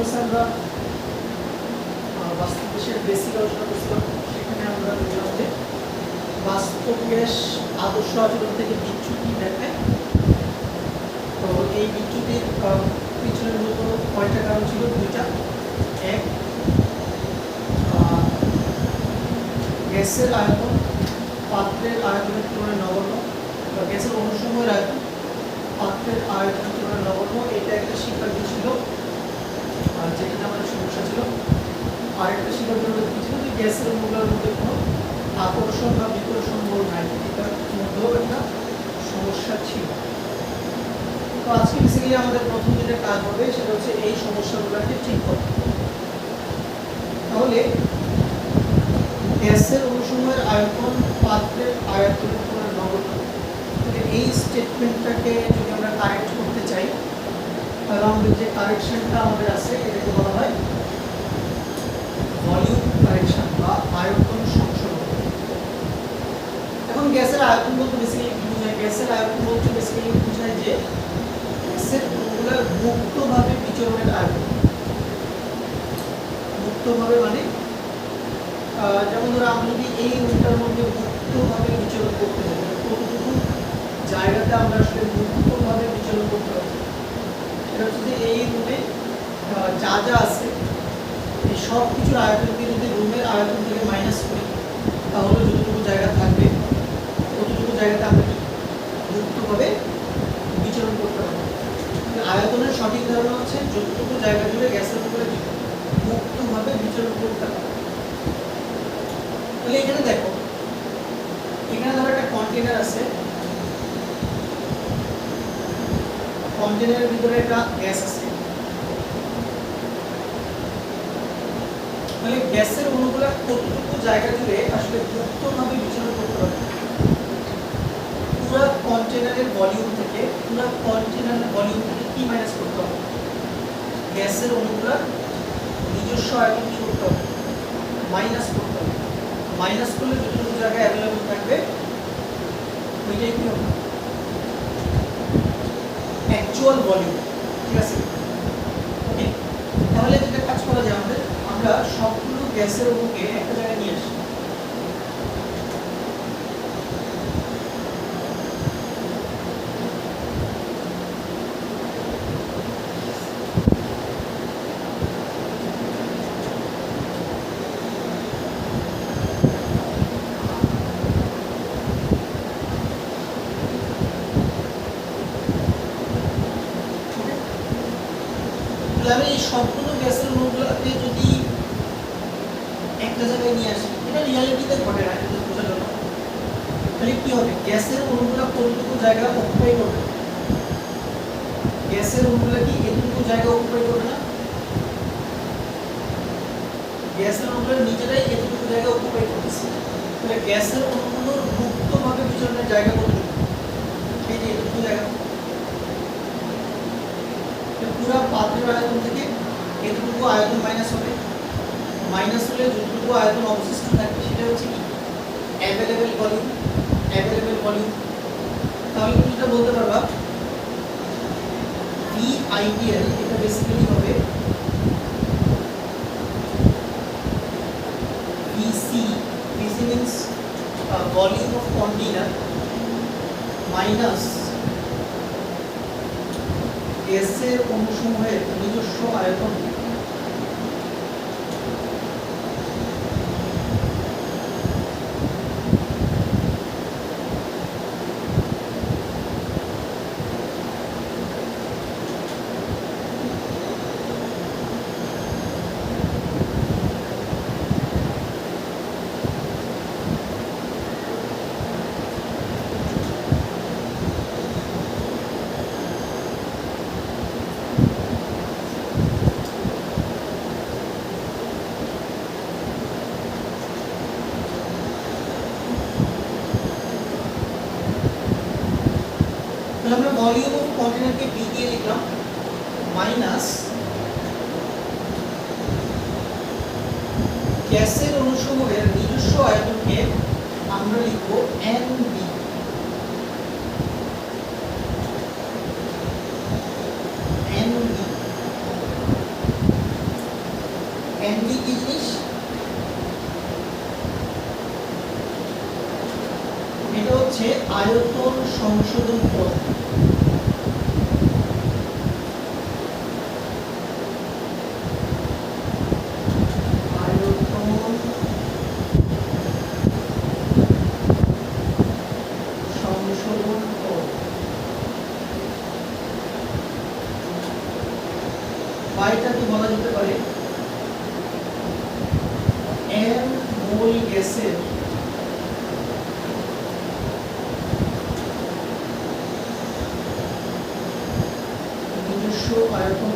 ক্লাসে আমরা বাস্তব গ্যাসের বেসিক আলোচনা করছিলাম। সেখানে আমরা দেখলাম যে বাস্তব গ্যাস আদর্শ আচরণ থেকে বিচ্যুতি দেখায়। তো এই বিচ্যুতির পিছনে মূলত কয়টা কারণ ছিল? দুইটা। এক, গ্যাসের আয়তন পাত্রের আয়তনের তুলনায় নগণ্য, বা গ্যাসের অনুসময়ের আয়তন পাত্রের আয়তনের তুলনায় নগণ্য, এটা একটা স্বীকার্য ছিল, যেখানে আমাদের সমস্যা ছিল। আরেকটা স্বীকার্য কি ছিল? যে গ্যাসের অণুগুলোর মধ্যে কোনো আকর্ষণ বা বিকর্ষণ বল নাই, এটার মধ্যেও একটা সমস্যা ছিল। তো আজকে বেসিক্যালি আমাদের প্রথম যেটা কাজ হবে সেটা হচ্ছে এই সমস্যাগুলোকে ঠিক করা। তাহলে গ্যাসের অনুসময়ের আয়তন পাত্রের আয়তনের তুলনায় নগণ্য, এই স্টেটমেন্টটাকে যদি আমরা কারেক্ট করতে চাই তাহলে আমাদের যে কারেকশনটা আমাদের আছে এটাকে বলা হয় ভলিউম কারেকশন বা আয়তন সংশোধন। এখন গ্যাসের আয়তন বলতে বেসিক্যালি কি বোঝায়? গ্যাসের আয়তন বলতে বেসিক্যালি বোঝায় যে গ্যাসের অণুগুলোর মুক্তভাবে বিচরণের আয়তন। মুক্তভাবে মানে যেমন ধরো আমরা যদি এই অণুটার মধ্যে মুক্তভাবে বিচরণ করতে চাই, কতটুকু জায়গাতে আমরা আসলে মুক্তভাবে বিচরণ করতে পারি, সেটা হচ্ছে যে এই রুমে যা যা আছে এই সব কিছুর আয়তনকে যদি রুমের আয়তন থেকে মাইনাস করি তাহলে যতটুকু জায়গা থাকবে ততটুকু জায়গাতে আমরা মুক্তভাবে বিচরণ করতে পারবো। আয়তনের সঠিক ধারণা হচ্ছে যতটুকু জায়গা জুড়ে গ্যাসের উপরে মুক্তভাবে বিচরণ করতে পারবো। তাহলে এখানে দেখো, এখানে ধরো একটা কন্টেনার আছে, কন্টেনারের ভিতরে একটা গ্যাস আছে। তাহলে গ্যাসের অণুগুলো কতটুকু জায়গা জুড়ে আসলে মুক্তভাবে বিচরণ করতে পারে? পুরো কন্টেনারের ভলিউম থেকে কি মাইনাস করতে হবে? গ্যাসের অণুগুলোর নিজস্ব আয়তন কি করতে হবে? মাইনাস করতে হবে। মাইনাস করলে যতটুকু জায়গা অ্যাভেলেবল থাকবে ওইটাই কি হবে? Actual volume. ঠিক আছে, ওকে। তাহলে যেটা কাজ করা যায় আমাদের, আমরা সবগুলো গ্যাসের অণুকে একটা জায়গায় নিয়ে আসি। আমি এই সবগুলো গ্যাসের অণুগুলোকে যদি একটা জায়গায় নিয়ে আসি, এটা রিয়ালিটিতে ঘটে না, এটা বোঝার জন্য। তাহলে কি হবে? গ্যাসের অণুগুলো কতটুকু জায়গা অকুপাই করবে? গ্যাসের অণুগুলো কি এতটুকু জায়গা অকুপাই করবে না? গ্যাসের অণুগুলো নিজেরাই এতটুকু জায়গা অকুপাই করতেছে। তাহলে গ্যাসের অণুগুলোর মুক্তভাবে বিচরণের জায়গা কতটুকু? এই যে এতটুকু জায়গা। পুরো পাত্রের আয়তন থেকে এতটুকু আয়তন মাইনাস হবে। মাইনাস হলে যতটুকু আয়তন অবশিষ্ট থাকবে সেটা হচ্ছে কি? Available volume. Available volume. তাহলে তুমি যেটা বলতে পারবা ভি আইডিয়াল, এটা বেসিক্যালি হবে VC. VC means volume of container minus গ্যাসের অণুসমূহের নিজস্ব আয়তন। আমরা ভলিউম অফ কন্টেনারকে বি দিয়ে লিখলাম মাইনাস গ্যাসের অণুসমূহের নিজস্ব আয়তনকে আমরা লিখব এন বি। এনডি কি জিনিস? এটা হচ্ছে আয়তন সংশোধন পদ। এটাকে বলা যেতে পারে এন মোল গ্যাসের নিজস্ব আয়তন।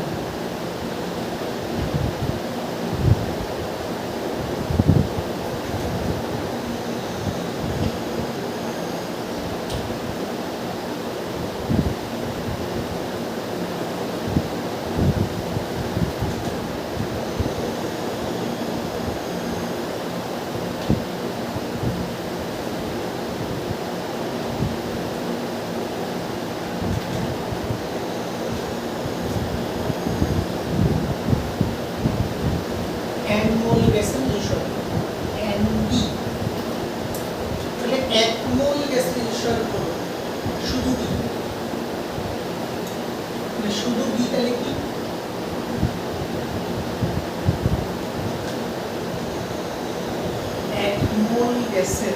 এন মোল গ্যাসের নিজস্ব এনডি, তাহলে 1 মোল গ্যাসের নিজস্ব আয়তন শুধু বি, মানে শুধু বি তাহলে কি? এক মোল গ্যাসের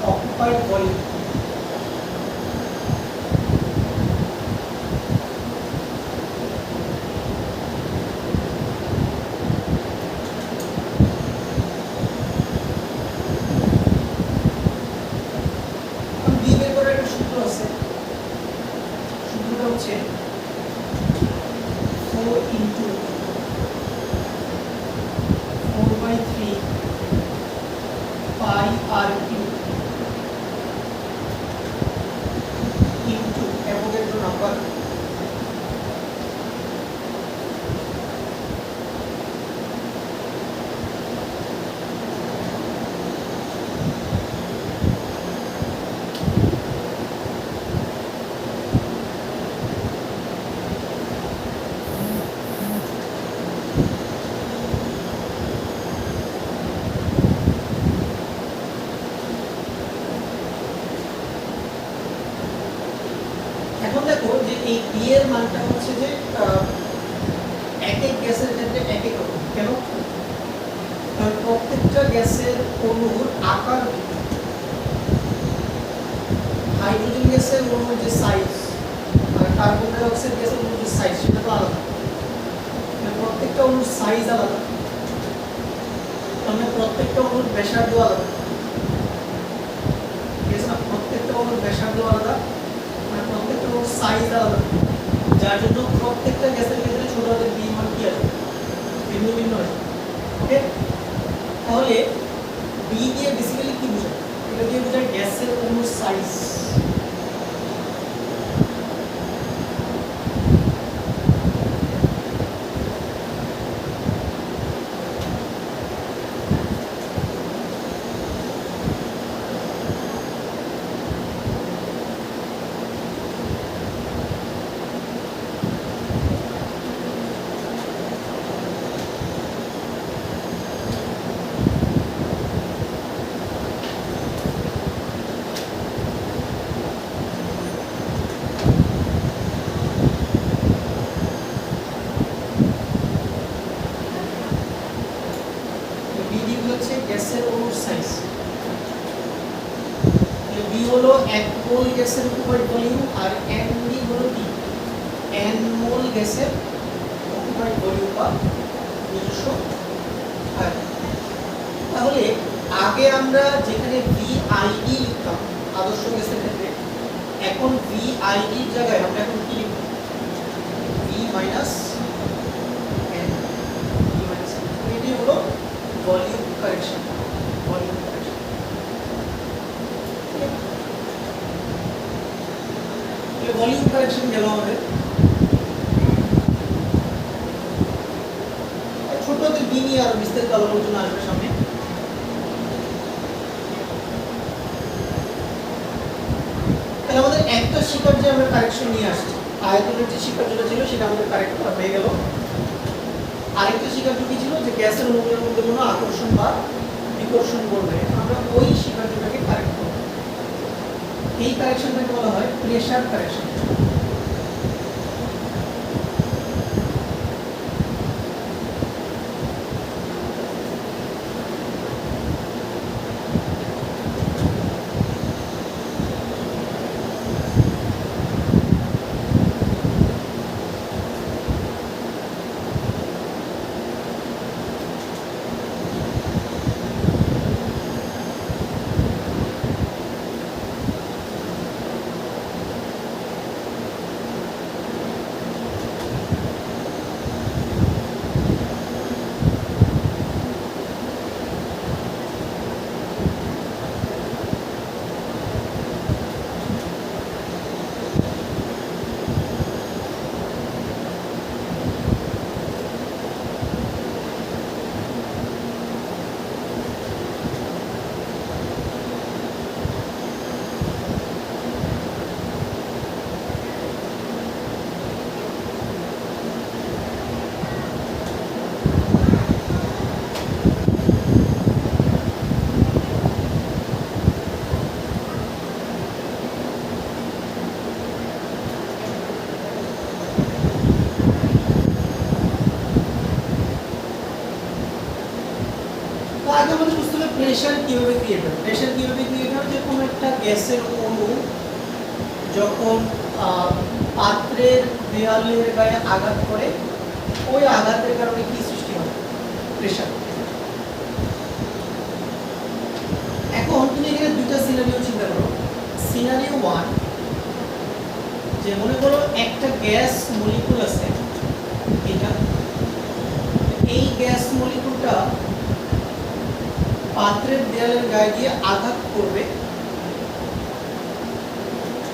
occupied volume বি বের করার একটা সূত্র আছে, সূত্রটা হচ্ছে 4 into 4/3 pi r cube into Avogadro number. এখন দেখো যে এই বি এর মানটা হচ্ছে যে এক এক গ্যাসের ক্ষেত্রে এক এক রকম। কেন? কারণ প্রত্যেকটা গ্যাসের অণুর আকার ভিন্ন। হাইড্রোজেন গ্যাসের অণুর যে সাইজ আর কার্বন ডাই অক্সাইড গ্যাসের অণুর যে সাইজ সেটা তো আলাদা, মানে প্রত্যেকটা অণুর সাইজ আলাদা, মানে প্রত্যেকটা অণুর ব্যাসার্ধ আলাদা, ঠিক আছে না? প্রত্যেকটা অণুর ব্যাসার্ধ আলাদা, মানে প্রত্যেকটা অণুর সাইজ আলাদা, যার জন্য প্রত্যেকটা গ্যাসের ক্ষেত্রে ছোট হাতের বি মান কি আসবে? ভিন্ন ভিন্ন আসবে। ওকে, তাহলে বি দিয়ে বেসিক্যালি কি বোঝায়? এটা দিয়ে বোঝায় গ্যাসের অণুর সাইজ। বি হচ্ছে গ্যাসের অণুর সাইজ। বি হলো 1 মোল গ্যাসের অকুপাইড ভলিউম আর এনডি হলো কি? n মোল গ্যাসের অকুপাইড ভলিউম বা নিজস্ব আয়তন। তাহলে আগে আমরা যেখানে ভিআইডি লিখতাম আদর্শ গ্যাসের ক্ষেত্রে, এখন ভিআইডি এর জায়গায় আমরা এখন কি লিখব? V minus N, V minus এটি হলো volume correction. Volume correction volume correction গেল আমাদের। ছোট হাতের বি নিয়ে আরো বিস্তারিত আলোচনা আসবে সামনে। তাহলে আমাদের একটা শিকার যে আমরা কারেকশন নিয়ে আসছি, আয়তনের যে শিকার যেটা ছিল সেটা আমাদের কারেক্ট করা হয়ে গেল। আরেকটা শিকার কি ছিল, যে গ্যাসের অণুগুলোর মধ্যে কোনো আকর্ষণ বা বিকর্ষণ করবে, আমরা ওই শিকারটাকে কারেক্ট করব। এই কারেকশনটাকে বলা হয় প্রেসার কারেকশন। আগে আমাদের বুঝতে হবে প্রেসার কিভাবে ক্রিয়েট হয়। প্রেসার কিভাবে ক্রিয়েট হয়, যে কোনো একটা গ্যাসের অণু যখন পাত্রের দেয়ালের গায়ে আঘাত করে, ওই আঘাতের কারণে কি সৃষ্টি হয়, প্রেসার। এখন তুমি এখানে দুটো সিনারিও চিন্তা করো। সিনারিও 1, যে মনে করো একটা গ্যাস মলিকুল আছে, এটা এই গ্যাস মলিকুলটা পাত্রের দেয়ালের গায়ে দিয়ে আঘাত করবে,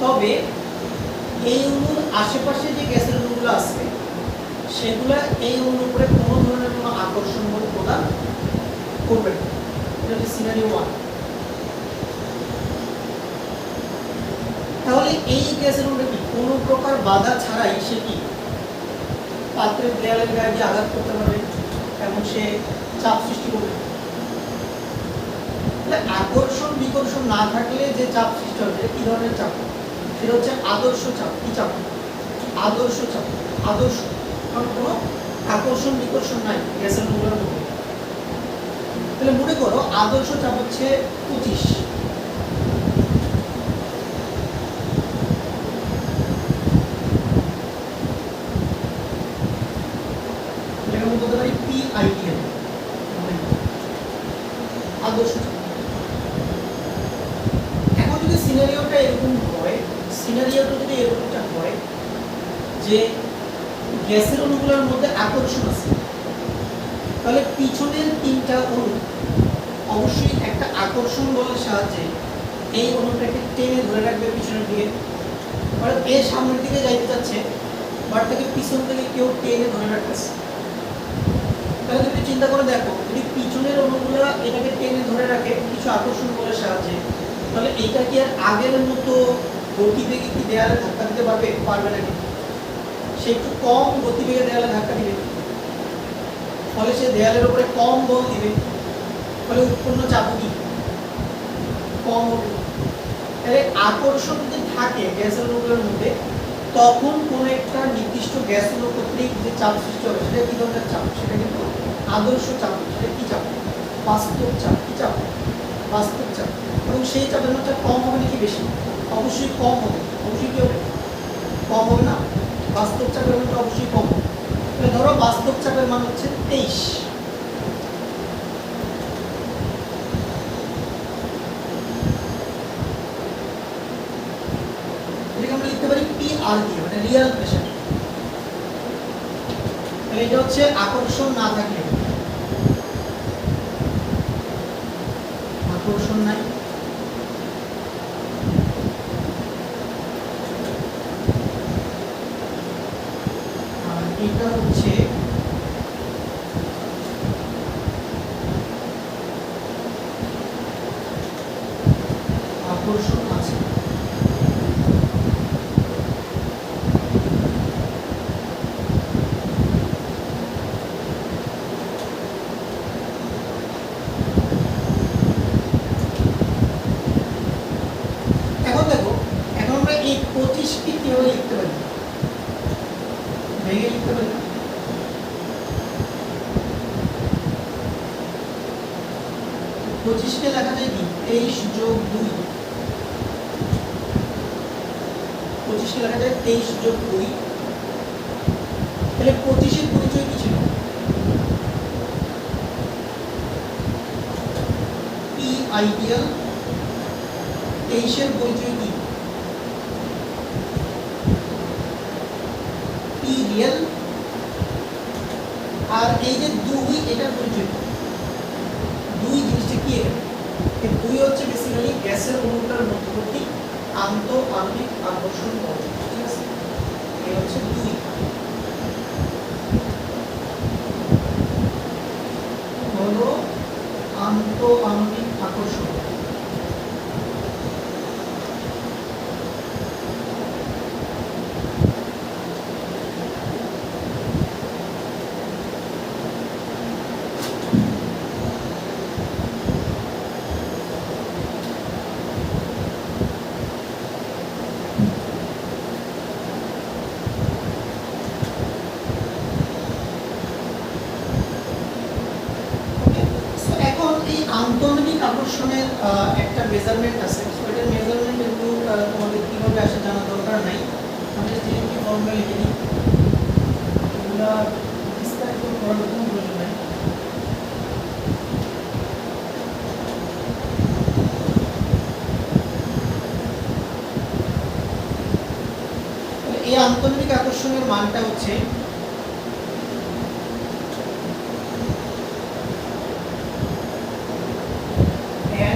তবে এই অণুর আশেপাশে যে গ্যাসের অণুগুলো আছে সেগুলো এই অণুর উপরে কোনো ধরনের কোনো আকর্ষণ বল প্রদান করবে না। এটা হচ্ছে সিনারিও 1। তাহলে এই গ্যাসের অণুটা কি কোনো প্রকার বাধা ছাড়াই সে কি পাত্রের দেয়ালের গায়ে দিয়ে আঘাত করতে পারবে এবং সে চাপ সৃষ্টি করবে। আকর্ষণ বিকর্ষণ না থাকলে যে চাপ সৃষ্টি হবে, কি ধরনের চাপ, সেটা হচ্ছে আদর্শ চাপ। কি চাপ? আদর্শ চাপ। আদর্শ কারণ কোনো আকর্ষণ বিকর্ষণ নাই গ্যাসের অণুগুলোর মধ্যে। তাহলে মনে করো আদর্শ চাপ হচ্ছে 25। এটাকে আমরা বলতে পারি PITL, আদর্শ চাপ। এখন যদি সিনারিওটা এরকম হয়, সিনারিওটা যদি এরকমটা হয় যে গ্যাসের অণুগুলোর মধ্যে আকর্ষণ আছে, তাহলে পিছনের তিনটা অণু অবশ্যই একটা আকর্ষণ বলের সাহায্যে এই অণুটাকে টেনে ধরে রাখবে পিছনের দিকে। অর্থাৎ এর সামনের দিকে যাইতে যাচ্ছে, বাট তাকে পিছন থেকে কেউ টেনে ধরে রাখতেছে। তাহলে তুমি চিন্তা করে দেখো, যদি পিছনের অণুগুলো এটাকে টেনে ধরে রাখে কিছু আকর্ষণ বলের সাহায্যে, তাহলে এইটা কি আর আগের মতো গতিবেগে কি দেয়ালে ধাক্কা দিতে পারবে? পারবে না। সে একটু কম গতিবেগে দেয়ালে ধাক্কা দিবে, ফলে সে দেয়ালের উপরে কম বল দিবে, ফলে উৎপন্ন চাপ কি কম হবে। তাহলে আকর্ষণ যদি থাকে গ্যাসের অণুগুলোর মধ্যে, তখন কোন একটা নির্দিষ্ট গ্যাস অণু কর্তৃক যে চাপ সৃষ্টি হবে সেটা কি ধরনের চাপ? সেটা কিন্তু আদর্শ চাপ। সেটা কি চাপ? বাস্তব চাপ। কি চাপ? বাস্তব চাপ। এবং সেই চাপের মাত্রা কম হবে নাকি বেশি? অবশ্যই কম হবে। অবশ্যই কি হবে? কম হবে না? বাস্তব চাপের মাত্রা অবশ্যই কম হবে। তাহলে ধরো বাস্তব চাপের মান হচ্ছে 23। এটাকে আমরা লিখতে পারি PR দিয়ে, মানে রিয়েল প্রেসার। তাহলে এটা হচ্ছে আকর্ষণ না থাকলে, আকর্ষণ নাই, আর এটা হচ্ছে আকর্ষণ আছে। এই 25 কে কিভাবে লিখতে পারি? ভেঙে লিখতে পারি না? 25 কে লেখা যায় কি 23 যোগ 2। 25 কে লেখা যায় 23 যোগ 2। তাহলে 25 এর পরিচয় কি ছিল? P ideal. 23 এর পরিচয় কি? P real. আর এই যে 2 এটার পরিচয় কি? 2 জিনিসটা কি? এই 2 হচ্ছে বেসিক্যালি গ্যাসের অণুটার মধ্যবর্তী আন্তঃআণবিক আকর্ষণ বল। ঠিক আছে, এই হচ্ছে 2 হলো আন্তঃআণবিক আকর্ষণ। আন্তঃআণবিক আকর্ষণের একটা মেজারমেন্ট আছে। সো এটার মেজারমেন্ট একটু তোমাদের কিভাবে আসে জানা দরকার নাই। আমি জাস্ট একটু ফর্মুলা লিখে দিই, এগুলা বিস্তারিত করার কোনো প্রয়োজন নাই। এই আন্তঃআণবিক আকর্ষণের মানটা হচ্ছে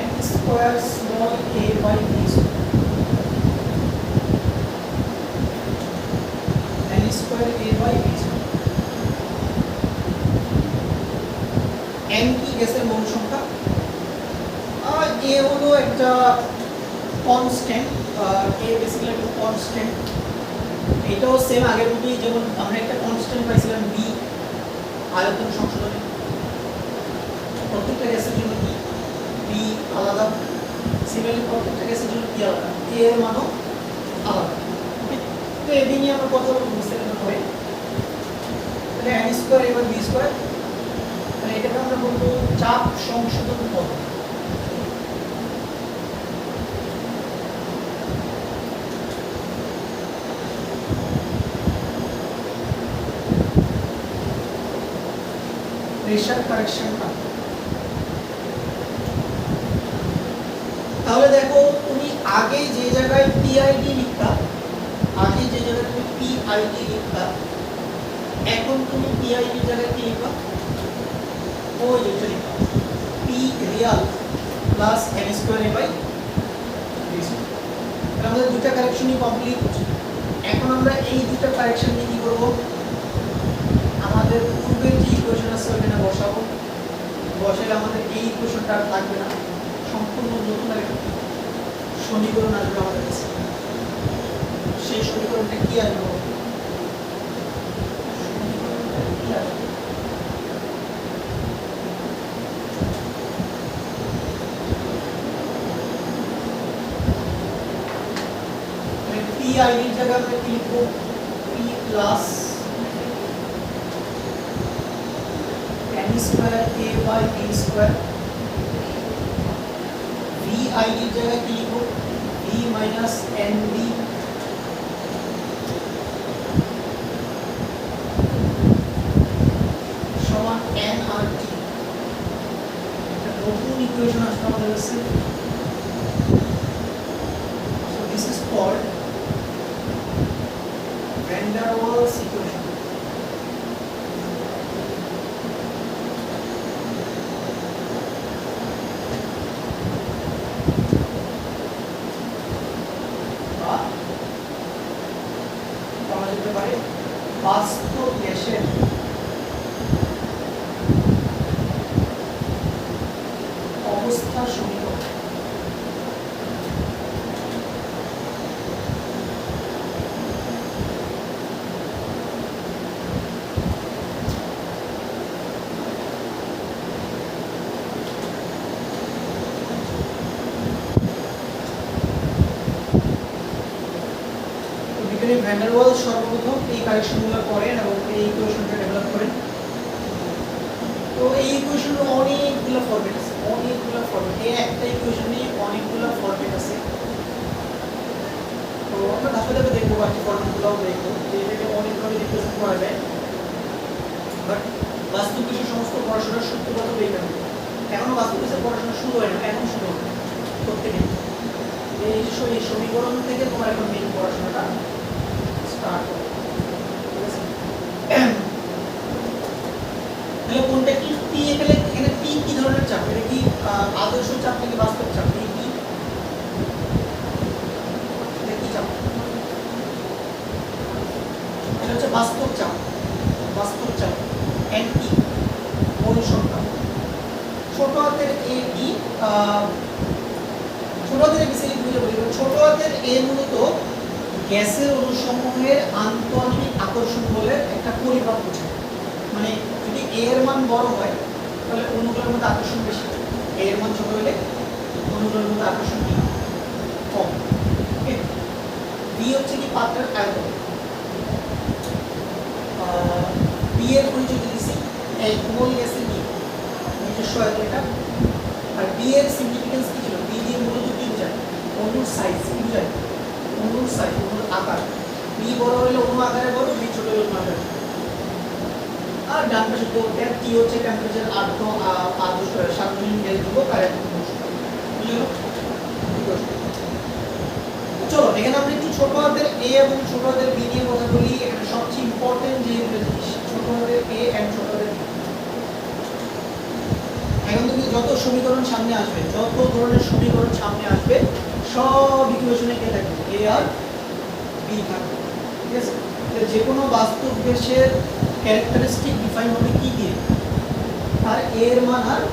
n square small a by b square. n square a by b square. n কি গ্যাসের মোল সংখ্যা, আর a হলো একটা কনস্ট্যান্ট। a বেসিক্যালি একটা কনস্ট্যান্ট। এটাও সেম আগের মতোই, যেমন আমরা একটা কনস্ট্যান্ট পাইছিলাম b আয়তন সংশোধনে। প্রত্যেকটা গ্যাসের জন্য কি b আলাদা, সিমিলারলি প্রত্যেকটা গ্যাসের জন্য কি আলাদা, a এর মানও আলাদা। ওকে, তো এই নিয়ে আমরা কথা বলবো বিস্তারিত হবে। তাহলে n স্কয়ার এবার b স্কয়ার, তাহলে এটাকে আমরা বলবো চাপ সংশোধন পদ্ধতি। Pressure correction cup. তাহলে দেখো তুমি আগে যে জায়গায় পিআইডি লিখতা, আগে যে জায়গায় তুমি পিআইডি লিখতা, এখন তুমি পিআইডি এর জায়গায় কি লিখবা? ওই যেটা লিখবা P real plus n square a by b square. তাহলে আমাদের দুটো কারেকশনই কমপ্লিট। এখন আমরা এই দুটো কারেকশন নিয়ে কি করব? আমাদের পূর্বের যে ইকুয়েশন আছে ওখানে বসাবো। বসালে আমাদের এই ইকুয়েশনটা আর থাকবে না, সম্পূর্ণ নতুন একটা সমীকরণ আসবে আমাদের কাছে। সেই সমীকরণটা কি আসবে? পি আইডির জায়গায় আমরা কি লিখবো? P plus n square a by b square. V আইডির জায়গায় কি লিখবো? v মাইনাস nb সমান nRT। একটা নতুন ইকুয়েশন আসবে আমাদের কাছে। So this is called van der Waals equation. বাস্তব গ্যাসের অবস্থা সমীকরণ। বিজ্ঞানী ভ্যান ডার ওয়ালস সর্বপ্রথম এই কারেকশনগুলো করেন এবং এই ইকুয়েশনটা ডেভেলপ করেন। তো এই ইকুয়েশনের অনেকগুলো ফরম্যাট আছে, অনেকগুলো ফরম্যাট, এই একটা ইকুয়েশনে অনেকগুলো ফরম্যাট আছে। তো আমরা ধাপে ধাপে দেখবো, বাকি ফরম্যাটগুলোও দেখবো যে এটাকে অনেকভাবে রিপ্রেজেন্ট করা যায়। বাট বাস্তব বিশ্বের সমস্ত পড়াশোনার সূত্রগত বিজ্ঞান এখনো বাস্তব বিশ্বের পড়াশোনা শুরু হয় না, এখন শুরু হবে প্রত্যেকে। এই সমীকরণ থেকে তোমার এখন মেইন পড়াশোনাটা স্টার্ট হবে, ঠিক আছে? তাহলে কোনটা কি পি, এখানে পি কি ধরনের চাপ? এটা কি আদর্শ চাপ নাকি বাস্তব চাপ? এই পি এটা কি চাপ? এটা হচ্ছে বাস্তব চাপ, বাস্তব চাপ। এন পি মূল সংখ্যা, ছোট হাতের এ পি, ছোট হাতের বেসিক্যালি বুঝে বলি, ছোট হাতের এ মূলত গ্যাসের অণুসমূহের আন্তঃআণবিক আকর্ষণ বলের একটা পরিমাপ বোঝায়। মানে যদি এ এর মান বড় হয় তাহলে অণুগুলোর মধ্যে আকর্ষণ বেশি, এ এর মান ছোট হলে অণুগুলোর মধ্যে আকর্ষণ কম। ওকে, বি হচ্ছে কি পাত্রের আয়তন। বি এর পরিচয় দিয়েছি এই মোল গ্যাসের কি নিজস্ব আয়তন এটা। আর বি এর সিগনিফিকেন্স কি ছিল? বি দিয়ে মূলত কি বোঝায়? অণুর সাইজ, কি বোঝায়? অণুর সাইজ, অণুর আকার। বি বড় হলে অণু আকারে বড়, বি ছোট হলে অণু আকারে। আর ডান পাশে তো টি হচ্ছে টেম্পারেচার, আদর্শ সার্বজনীন গ্যাস দেবো কারেন্ট বুঝলো। চলো এখানে আমরা একটু ছোট হাতের এ এবং ছোট হাতের বি নিয়ে কথা বলি। এখানে সবচেয়ে ইম্পর্টেন্ট যে জিনিস ছোট হাতের এ এন্ড ছোট হাতের বি। এখন তুমি যত সমীকরণ সামনে আসবে, যত ধরনের সমীকরণ সামনে আসবে, সব ইকুয়েশনে কে থাকবে? এ আর বি থাকবে, ঠিক আছে? যে কোনো বাস্তব গ্যাসের ক্যারেক্টারিস্টিক ডিফাইন হবে কি দিয়ে? আর এ এর মান আর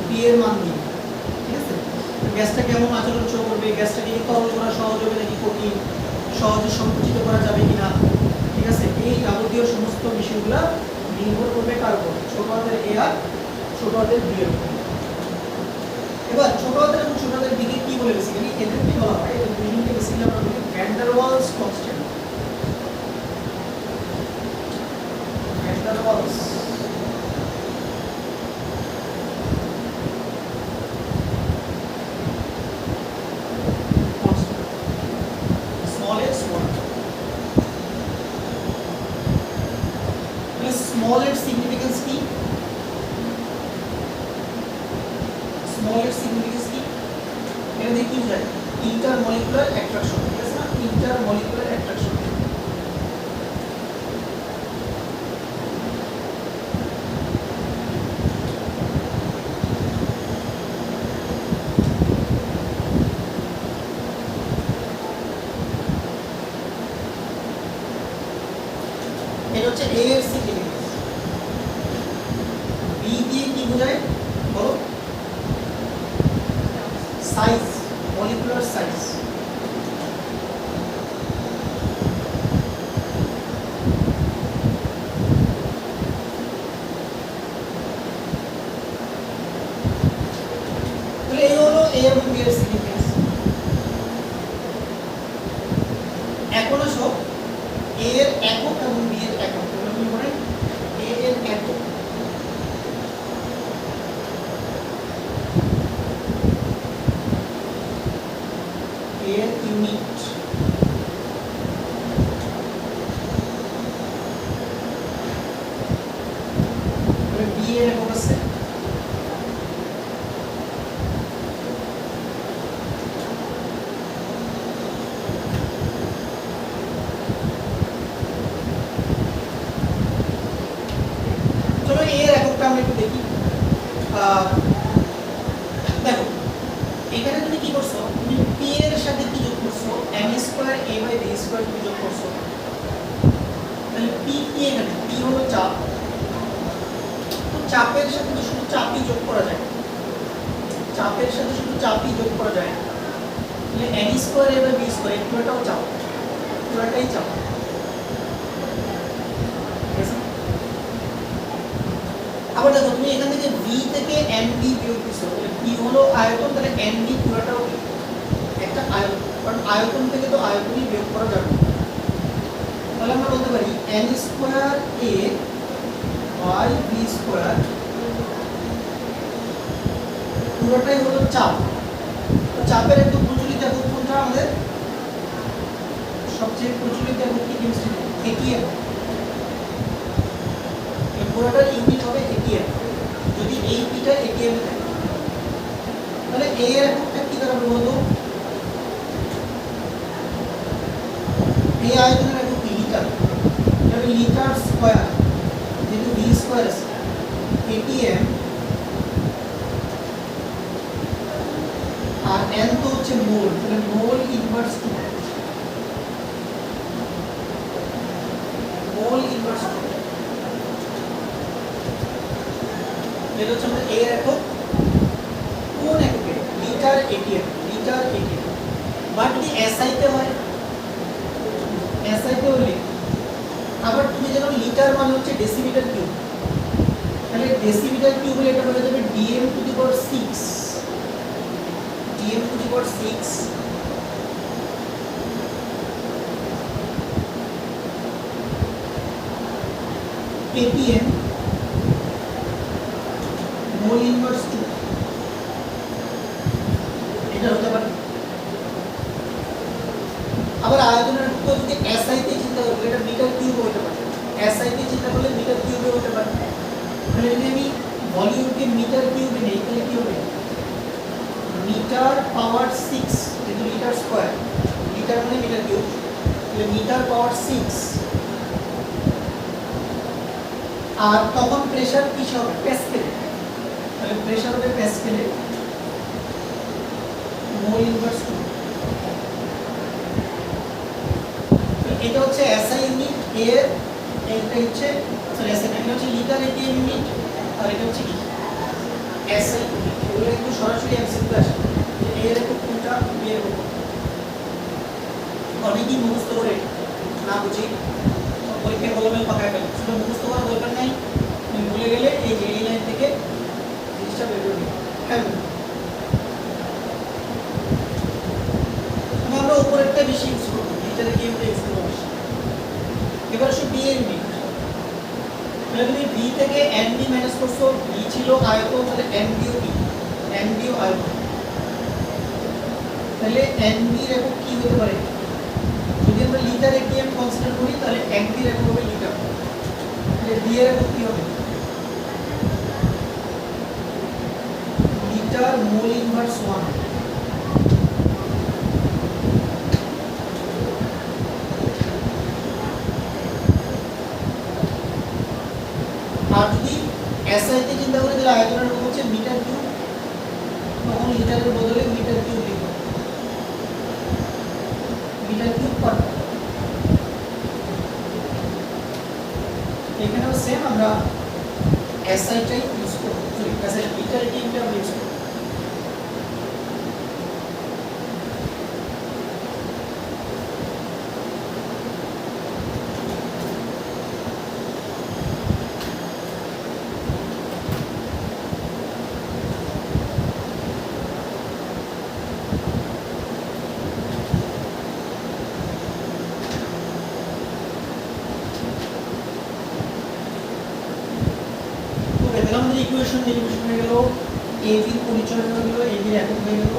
বি এর মান দিয়ে, ঠিক আছে? গ্যাসটা কেমন আচরণ শো করবে, গ্যাসটাকে কি তরল করা সহজ হবে নাকি কঠিন, সহজে সংকুচিত করা যাবে কিনা, ঠিক আছে? এই যাবতীয় সমস্ত বিষয়গুলো নির্ভর করবে কার উপর? ছোট হাতের এ আর ছোট হাতের বি এর উপর। এবার ছোট হাতের এবং ছোট হাতের বি কে কি বলে বেসিক্যালি? এদেরকে বলা হয়, এদের দুইজনকে বেসিক্যালি আমরা বলি van der Waals constant. Van der Waals small এর সিগনিফিকেন্স কি? স্মল এর সিগনিফিকেন্স কি? এটা দিয়ে কি বোঝায়? ইন্টারমলিকুলার অ্যাট্রাকশন, ঠিক আছে না? Intermolecular attraction. এটা হচ্ছে এ এর সিগনিফিকেন্স। বি দিয়ে কি বোঝায় বলো? Size, molecular size. তাহলে এই হলো এ এবং বি এর সিগনিফিকেন্স। এখন আসো এ এর একক এবং বি এর একক। এগুলো কি করে? এ এর একক, এর ইউনিট, বি এর একক আছে আমরা একটু দেখি। দেখো এখানে তুমি কি করছো, তুমি পি এর সাথে কি যোগ করছো, m square a by b square তুমি যোগ করছো। তাহলে পি কি? এখানে পি হলো চাপ, তো চাপের সাথে তো শুধু চাপই যোগ করা যায়, চাপের সাথে শুধু চাপই যোগ করা যায়। তাহলে m square a by b square পুরোটাও চাপ, পুরোটাই চাপ। আবার দেখো তুমি এখান থেকে v থেকে mv বিয়োগ করছো, তাহলে v হলো আয়তন, তাহলে mv পুরোটাও একটা আয়তন, কারণ আয়তন থেকে তো আয়তনই বিয়োগ করা যাবে। তাহলে আমরা বলতে পারি n square a by b square পুরোটাই হলো চাপ। তো চাপের একটু প্রচলিত একক কোনটা আমাদের সবচেয়ে প্রচলিত একক কি কেমিস্ট্রি atm। এই পুরোটার ইউনিট হবে atm। যদি এই পিটা atm থাকে তাহলে a এর এককটা কি দাঁড়াবে বলতো? এই আয়তনের একক লিটার, এটা লিটার স্কয়ার যেহেতু v স্কয়ার আছে atm আর n তো হচ্ছে মোল, তাহলে mole inverse two mole inverse two এটা হচ্ছে আমাদের a এর একক। কোন এককে? Litre atm, litre atm। But যদি SI তে হয় SI তে হলে আবার তুমি জানো লিটার মানে হচ্ছে ডেসিমিটার কিউব, তাহলে ডেসিমিটার কিউব হলে এটা হয়ে যাবে dm to the power 6 dm to the power 6 atm mole inverse two এটা হতে পারে। আবার আয়তনের তো যদি SI তে চিন্তা করি এটা মিটার কিউব হতে পারে, SI তে চিন্তা করলে মিটার কিউবে হতে পারে। তাহলে যদি আমি ভলিউমকে মিটার কিউবে নেই তাহলে কি হবে? মিটার পাওয়ার 6 যেহেতু লিটার স্কয়ার, লিটার মানে মিটার কিউব, তাহলে মিটার পাওয়ার 6। আর তখন প্রেসার কি হবে? প্যাসকেলে, তাহলে প্রেসার হবে প্যাসকেলে মোল ইনভার্স টু। এটা হচ্ছে SI ইউনিট এর, এটা হচ্ছে সরি SI এটা হচ্ছে লিটার atm ইউনিট আর এটা হচ্ছে কি SI ইউনিট। এগুলো একটু সরাসরি এমসিকিউ আসে যে এর একক কোনটা b এর একক। অনেকেই মুখস্থ করে না বুঝি পরীক্ষায় কলমে পাকায় ফেলে, সেটা মুখস্থ করার দরকার নাই। তুমি ভুলে গেলে এই যে এই লাইন থেকে জিনিসটা বের করে নিও। হ্যাঁ আমরা উপরেরটা বেশি ইউজ করব, লিটার atm টা ইউজ করব বেশি। এবার আসো b এর ইউনিট, তাহলে তুমি b থেকে nb মাইনাস করছো, b ছিল আয়তন তাহলে nb ও b, nb ও আয়তন, তাহলে nb এর একক কি হতে পারে? যদি আমরা লিটার atm কনসিডার করি তাহলে nb এর একক হবে লিটার, তাহলে b এর একক কি হবে? Litre mole inverse 1। আর যদি SI তে চিন্তা করি তাহলে আয়তনের একক হচ্ছে মিটার কিউব, তখন লিটারের বদলে মিটার কিউব লিখব, মিটার কিউব পার। এখানেও সেম আমরা SI টাই ইউজ করব, সরি SI লিটার atm টা আমরা ইউজ করব। আমাদের ইকুয়েশন ডেরিভেশন হয়ে গেল, ab এর পরিচয় হয়ে গেল, ab এর একক হয়ে গেল।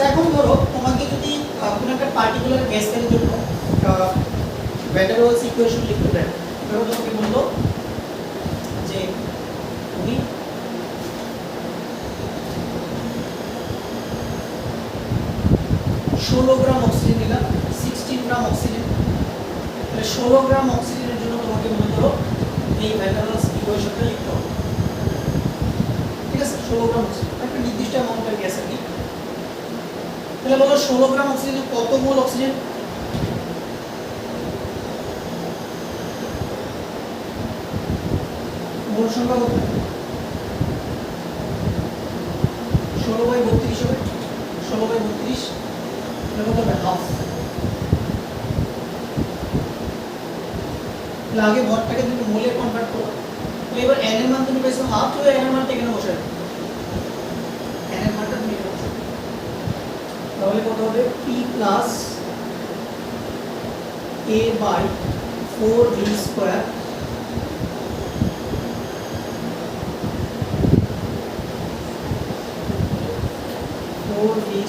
এখন ধরো তোমাকে যদি কোনো একটা পার্টিকুলার গ্যাসের জন্য ভ্যান ডার ওয়ালস ইকুয়েশন লিখতে দেয়, ধরো তোমাকে বললো যে তুমি 16 গ্রাম অক্সিজেন নিলাম, 16 গ্রাম অক্সিজেন, তাহলে 16 গ্রাম অক্সিজেনের জন্য তোমাকে মনে করো এই ভ্যান ডার ওয়ালস ইকুয়েশনটা লিখতে হবে। ঠিক আছে, 16 গ্রাম অক্সিজেন একটা নির্দিষ্ট অ্যামাউন্টের গ্যাস আর কি। তাহলে বলো 16 গ্রাম অক্সিজেনে কত মোল অক্সিজেন? মোল সংখ্যা কত? 16/32 হবে, 16/32 এটা কত হবে? হাফ। আগে ভরটাকে তুমি মোলে কনভার্ট করো, তো এবার n এর মান তুমি পেয়েছো হাফ, তো n এর মানটা এখানে বসাবে, তাহলে কত হবে p plus a by 4b square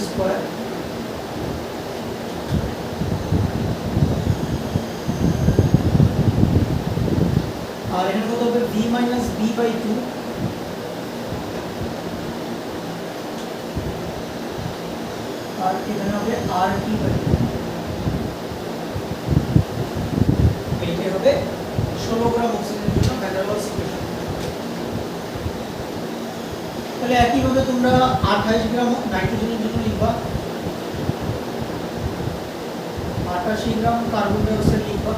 square আর এখানে কত হবে v মাইনাস b বাই 2 আর এখানে হবে rt বাই 2 এইটা হবে 16 গ্রাম অক্সিজেনের জন্য ভ্যান ডার ওয়ালস ইকুয়েশন। তাহলে একই ভাবে তোমরা 28 গ্রাম নাইট্রোজেনের জন্য লিখবা, 88 গ্রাম কার্বন ডাই অক্সাইড লিখবা,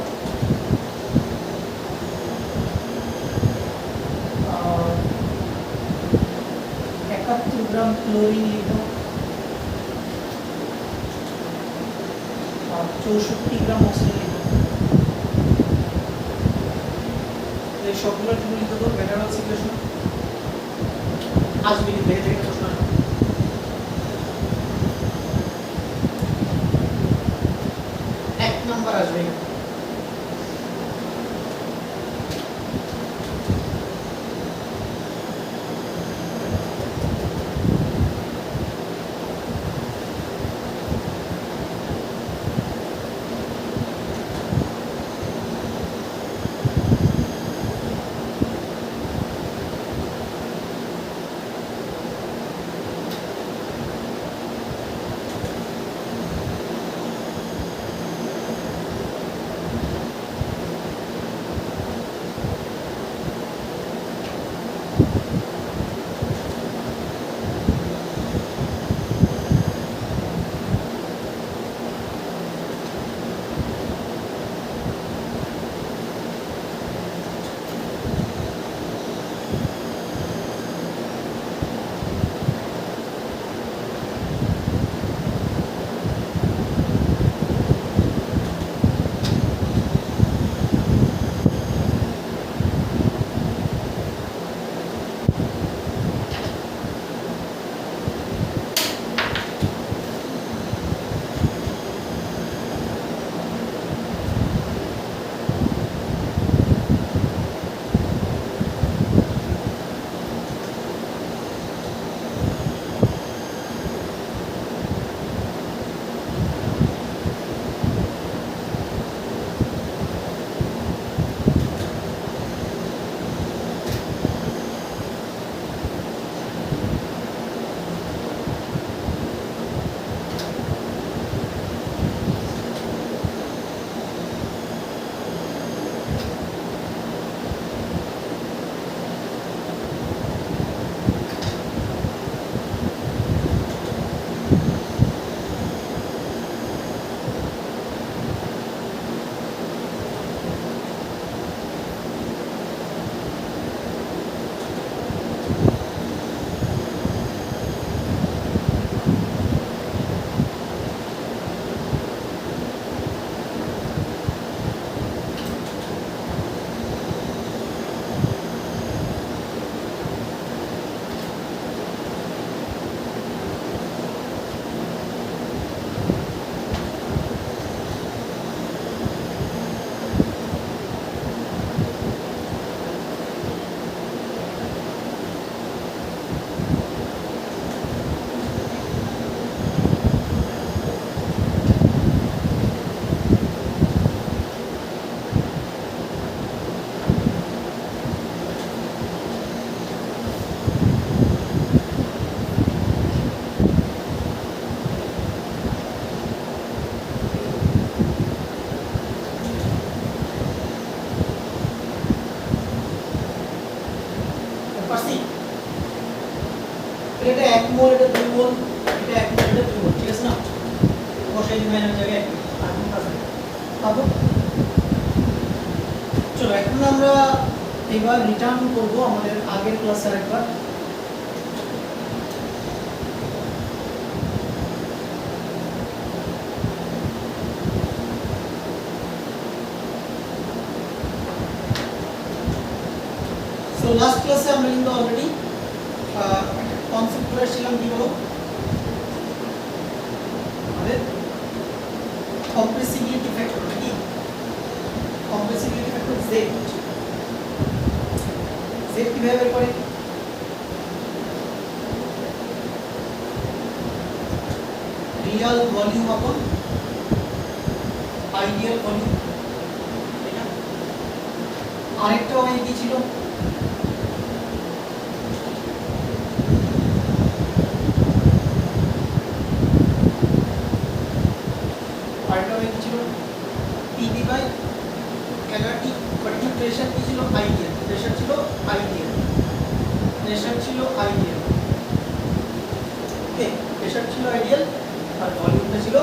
71 গ্রাম ক্লোরিন লিখবা, আর 64 গ্রাম অক্সিজেন লিখবা। এই সবগুলোর জন্য লিখতে হবে ভ্যান ডার ওয়ালস ইকুয়েশন। আসবে কিন্তু দেখে দেখে প্রশ্ন আসবে। এক নাম্বার আসবে এটা 1 মোল, এটা 2 মোল, এটা 1 মোল, এটা 2 মোল, ঠিক আছে না? বসাই দিবেন এই জায়গায় আর কোন কাজ নেই। তারপর চলো এখন আমরা এবার রিটার্ন করব আমাদের আগের ক্লাসে আরেকবার। সো লাস্ট ক্লাসে আমরা কিন্তু অলরেডি কনসেপ্ট করে ছিলাম কি বলো, আমাদের কম্প্রেসিবিলিটি ফ্যাক্টর কি কম্প্রেসিবিলিটি ফ্যাক্টর z কিভাবে বের করে রিয়াল ভলিউম আপন আইডিয়াল ভলিউম এটা আরেকটা হয় কি ছিল প্রেসার কি ছিল আইডিয়াল প্রেসার ছিল আইডিয়াল ওকে প্রেসার ছিল আইডিয়াল আর ভলিউমটা ছিল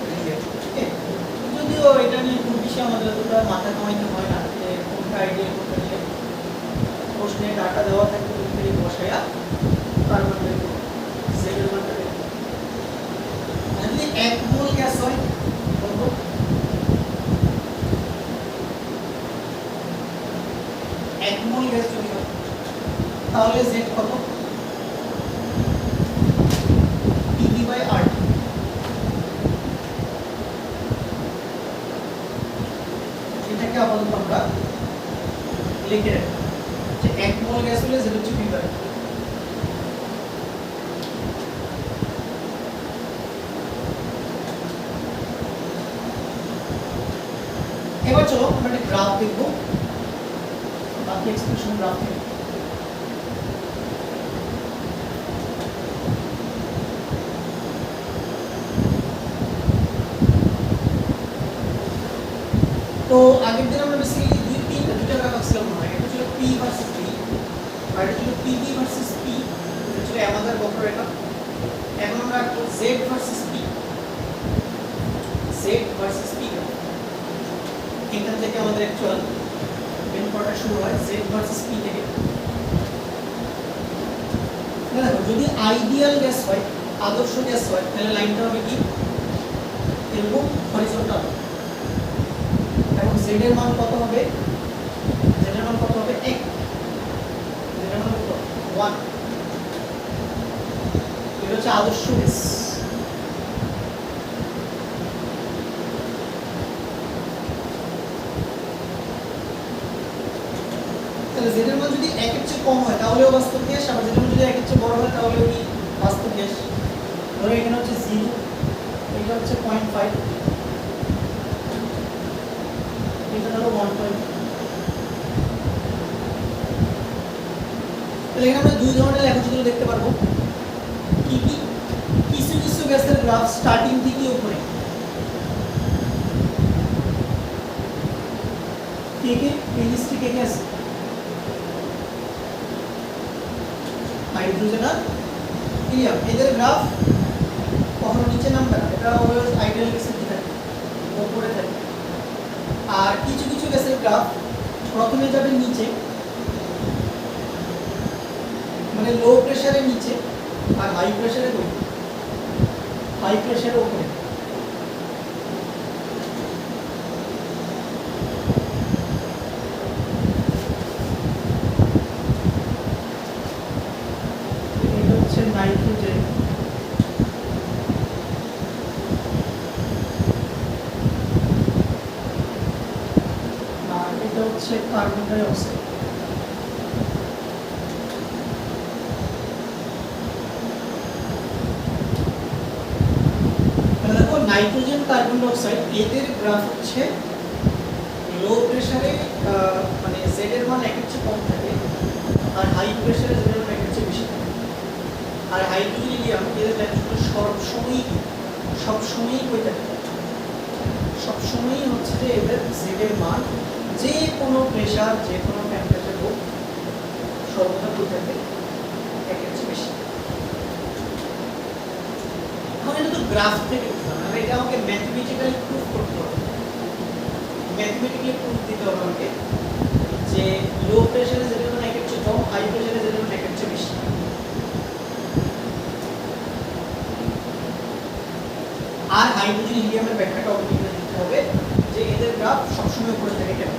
রিয়েল ওকে যদিও এটা নিয়ে খুব বেশি আমাদের তোমরা মাথা কামাইতে হয় না যে কোনটা আইডিয়াল কোনটা রিয়েল প্রশ্নে ডাটা দেওয়া থাকে তুমি খালি বসায়া তারপর দেখো সেকেন্ড মানটা দেখো যদি 1 মোল গ্যাস হয় বলবো 1 মোল গ্যাস যদি হয় তাহলে z কত pV/RT এটাকে আপাতত আমরা লিখে রাখি যে 1 মোল গ্যাস হলে z হচ্ছে pV/RT এবার চলো আমরা একটা গ্রাফ দেখব বাকি এক্সপ্রেশন গ্রাফ দেখব তো আগের দিন আমরা বেসিক্যালি দুইটা গ্রাফ আঁকছিলাম না এটা ছিল p ভার্সেস p আর এটা ছিল pv ভার্সেস p এটা ছিল আমাদের বক্ররেখা এখন আমরা আঁকবো z ভার্সেস p এখান থেকে আমাদের অ্যাকচুয়াল মেন পড়া শুরু হয় z ভার্সেস p থেকে দেখো যদি আইডিয়াল গ্যাস হয় আদর্শ গ্যাস হয় তাহলে লাইনটা হবে কি এরকম হরিজন্টাল এবং z এর মান কত হবে 1 z এর মান কত 1 এটা হচ্ছে আদর্শ গ্যাস তাহলে z এর মান যদি 1 এর চেয়ে কম হয় তাহলেও বাস্তব গ্যাস আবার z এর মান যদি 1 এর চেয়ে বড় হয় তাহলেও কি বাস্তব গ্যাস ধরো এখানে হচ্ছে 0 এটা হচ্ছে 0.5 এটা হলো 1. তাহলে এখানে আমরা দুই ধরনের লেখচিত্র দেখতে পারবো কি কি কিছু কিছু গ্যাসের গ্রাফ স্টার্টিং থেকে উপরে কে কে কেমিস্ট্রি কে কে আছে হাইড্রোজেন আর হিলিয়াম এদের গ্রাফ কখনো নিচে নামবে না এটা অলওয়েজ আইডিয়াল গ্যাসের কি থাকে উপরে থাকে আর কিছু কিছু গ্যাসের গ্রাফ প্রথমে যাবে নিচে মানে লো প্রেসারের নিচে আর হাই প্রেসারের উপরে হাই প্রেসারের উপরে এটা হচ্ছে নাইট্রোজেন আর এটা হচ্ছে carbon die oxide nitrogen carbon die oxide এদের গ্রাফ হচ্ছে লো প্রেসারে মানে z এর মান 1 এর চেয়ে কম থাকে আর হাই প্রেসারে z এর মান 1 এর চেয়ে বেশি থাকে আর হাইড্রোজেন হিলিয়াম এদের ল্যাটিটিউড সবসময়ই কই থাকে সবসময়ই হচ্ছে যে এদের z এর মান যে কোনো প্রেসার যে কোনো টেম্পারেচার হোক সর্বদা কই থাকে 1 এর চেয়ে বেশি এটা তো গ্রাফ থেকে বুঝলাম এটা আমাকে ম্যাথমেটিক্যালি প্রুফ করতে হবে ম্যাথমেটিক্যালি প্রুফ দিতে হবে আমাকে যে লো প্রেসারে যেটা মানে 1 এর চেয়ে কম হাই প্রেসারে যেটা মানে 1 এর চেয়ে বেশি আর হাইড্রোজেন হিলিয়ামের ব্যাখ্যাটা অবশ্যই দিতে হবে যে এদের গ্রাফ সবসময় উপরে থাকে কেন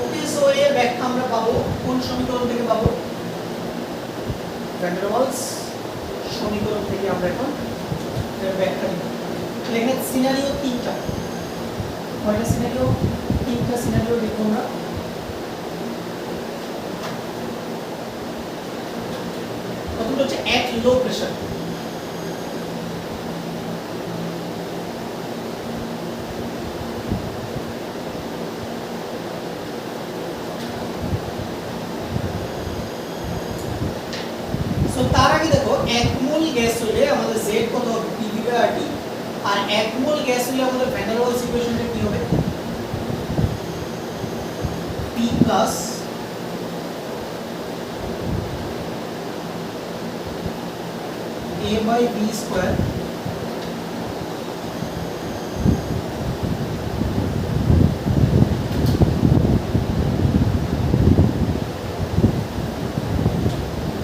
ওকে সো এর ব্যাখ্যা আমরা পাবো কোন সমীকরণ থেকে পাবো ভ্যান ডার ওয়ালস সমীকরণ থেকে আমরা এখন ব্যাখ্যা দিব। এখানে সিনারিও তিনটা, কয়টা সিনারিও? তিনটা সিনারিও দেখব আমরা। প্রথমটা হচ্ছে এট লো প্রেসার। সো তার আগে দেখো 1 মোল গ্যাস হলে আমাদের z কত হবে? PV/RT। আর 1 মোল গ্যাস হলে আমাদের ভ্যান ডার ওয়ালস ইকুয়েশনটা কি হবে? P plus A/B square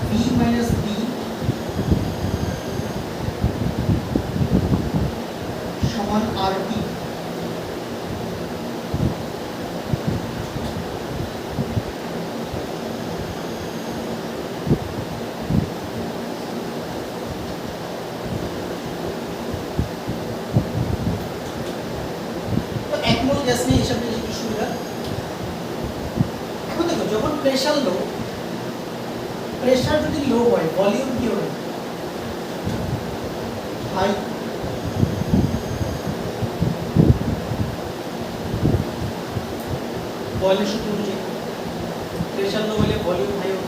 B minus B সমান RT। তো 1 মোল গ্যাস নিয়ে হিসাব নিয়ে একটু সুবিধা। এখন দেখো যখন প্রেসার লো, প্রেসার যদি লো হয় ভলিউম কি হবে? হাই। বয়েলের সূত্র বুঝি, প্রেসার লো হলে ভলিউম হাই হবে।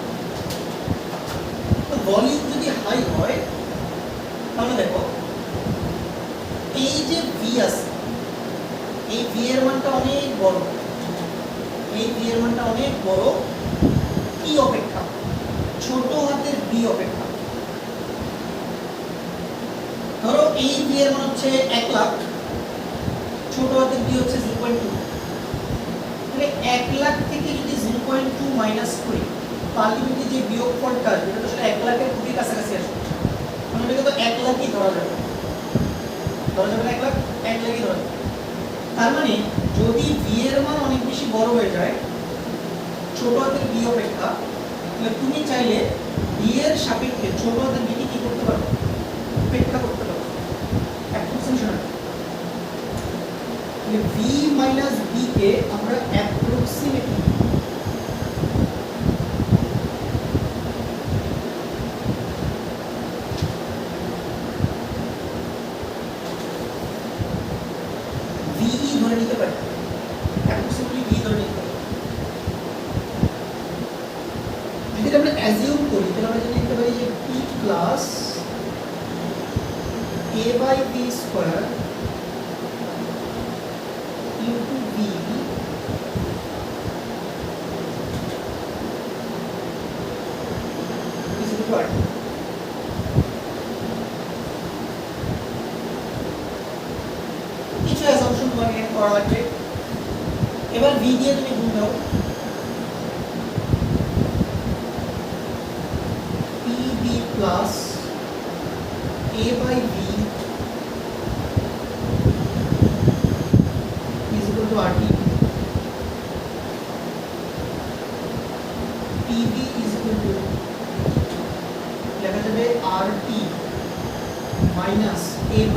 তো ভলিউম যদি হাই হয় তাহলে দেখো এই যে ভি আছে, এই ভি এর মানটা অনেক বড়, এই ভি এর মানটা অনেক বড় কি অপেক্ষা? ছোট হাতের বি অপেক্ষা। ধরো এই বি এর মান হচ্ছে 1 লাখ, ছোট হাতের বি হচ্ছে 0.2। মানে 1 লাখ থেকে যদি 0.2 মাইনাস করি, আলটিমেটলি যে বিয়োগফলটা আসবে এটা আসলে 1 লাখের খুবই কাছাকাছি আসবে। মানে এটাকে তো 1 লাখই ধরা যাবে, ধরা যাবে না 1 লাখ, 1 লাখই ধরা যাবে। তার মানে যদি বি এর মান অনেক বেশি বড় হয়ে যায় ছোট হাতের বি অপেক্ষা, তাহলে তুমি চাইলে বি এর সাপেক্ষে ছোট হাতের বি কি করতে পারো? উপেক্ষা করতে পারো। অ্যাপ্রক্সিমেশন তাহলে ভি মাইনাস বি কে আমরা অ্যাপ্রক্সিমেটলি ভিই ধরে নিতে পারি, অ্যাপ্রক্সিমেটলি ভি ধরে নিতে পারি। যদি আমরা অ্যাজিউম করি তাহলে আমরা যদি লিখতে পারি যে p plus A/B square into B is equal to RT। কিছু অ্যাসাম্পশন তোমাকে এখানে করা লাগবে। এবার V দিয়ে তুমি গুণ দাও, PB plus A/B is equal to RT। PB is equal to লেখা যাবে RT মাইনাস A/B।